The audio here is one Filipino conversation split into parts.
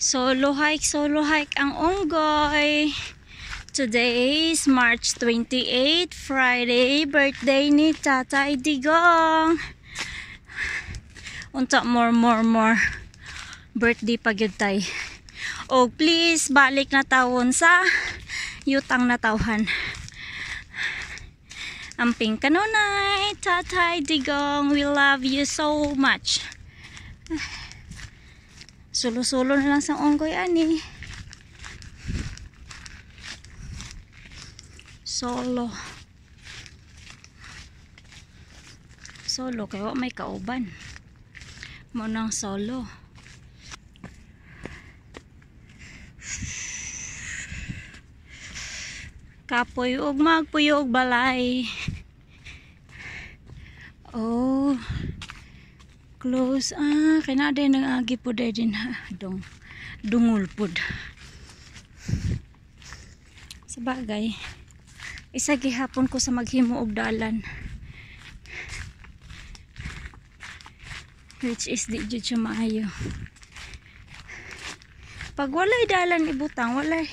Solo hike ang Onggoy. Today is March 28, Friday, birthday ni Tatay Digong. Unta more birthday pa gyud tay. Oh please balik na tawon sa yutang na tawhan. Amping kanunay, Tatay Digong, we love you so much. Solo na lang sa Onggoy ani. Solo kaya may kauban mo nang solo. Kapoy ug magpuyo og balay. Oh close kinada nang agi po din ha dungol pud sa bagay. Isa gihapon ko sa maghimo og dalan, which is di jud siya maayo. Pag walay dalan ibutang, wag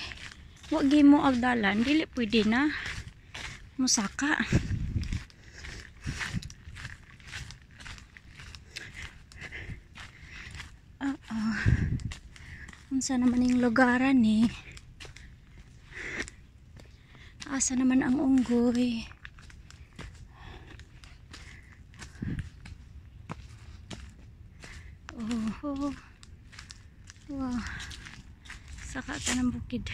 gihimo og dalan, dili pwede na musaka. Unsa naman yung lugaran eh? Asa naman ang Onggoy? Oh, wow, saka ka ng bukid.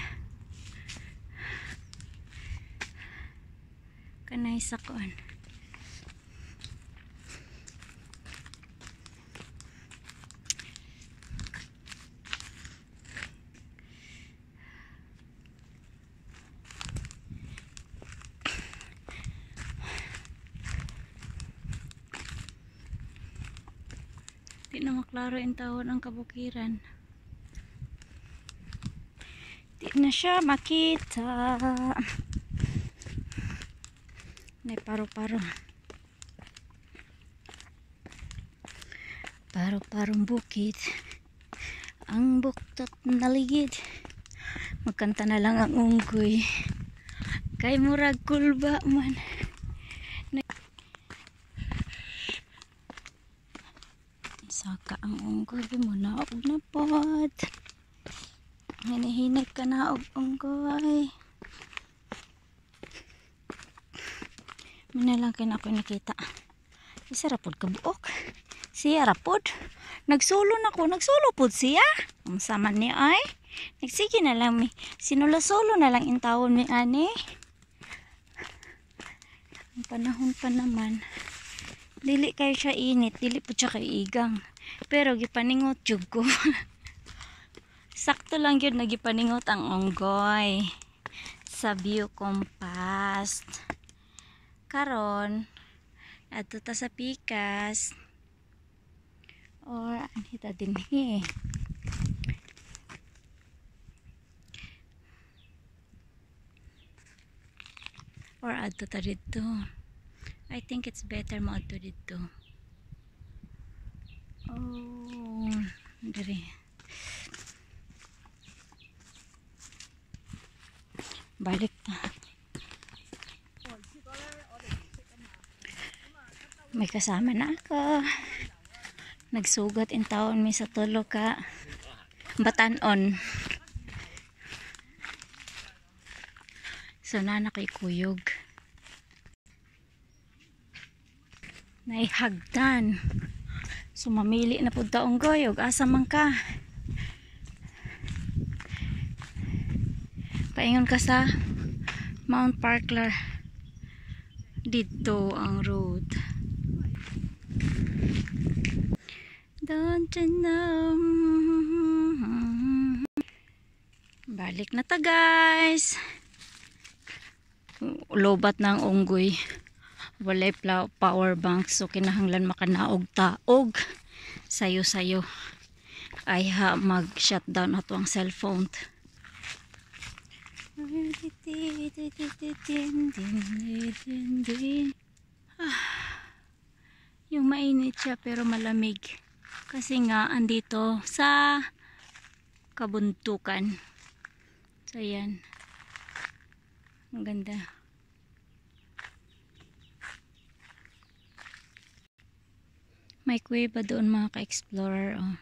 Kanay sakuan. Di na maklaro yung tawon ang kabukiran. Di na siya makita. May paro-parong bukid. Ang buktot na ligid. Magkanta na lang ang Onggoy. Kay murag kulba man. Saka ang Onggoy mo na og napod. Hinihinag ka na og Onggoy. Mina lang kaya ako nakita. Isa rapod ka buok. Siya rapod. Nagsulo pod siya. Ang saman niya ay. Nagsige na lang mi. Sinula-sulo na lang intawon mi ani. Ang panahon pa naman. Dili kayo siya init. Dili po siya kayo igang. Pero gipaningot jud ko. Sakto lang yun nagipaningot ang Onggoy. Sa View Compass. Karon adto ta sa Pikas or anita din or adto ta dito. I think it's better mo adto dito. Oh diri balik ta. May kasama na ako. Nagsugat in taon mi sa tulo ka batanon. So na kay kuyog. Naihagdan. So mamili na pud ta Onggoy og asa man ka. Paingon ka sa Mount Parkler. Dito ang road. Don't you know? Balik na ta guys. Lobat na ang Onggoy. Walay power bank so kinahanglan makanaog taog. Sayo ay ha mag shutdown ato ang cellphone. Yung mainit siya pero malamig kasi nga andito sa kabuntukan. So ayan. Ang ganda. May kuweba doon mga ka-explorer. Oh.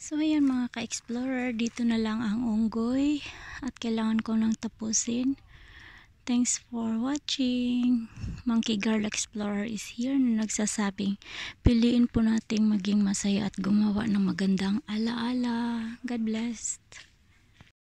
So ayan mga ka-explorer, dito na lang ang unggoy at kailangan ko nang tapusin. Thanks for watching. Monkey Girl Explorer is here na nagsasabing piliin po nating maging masaya at gumawa ng magandang alaala. God bless.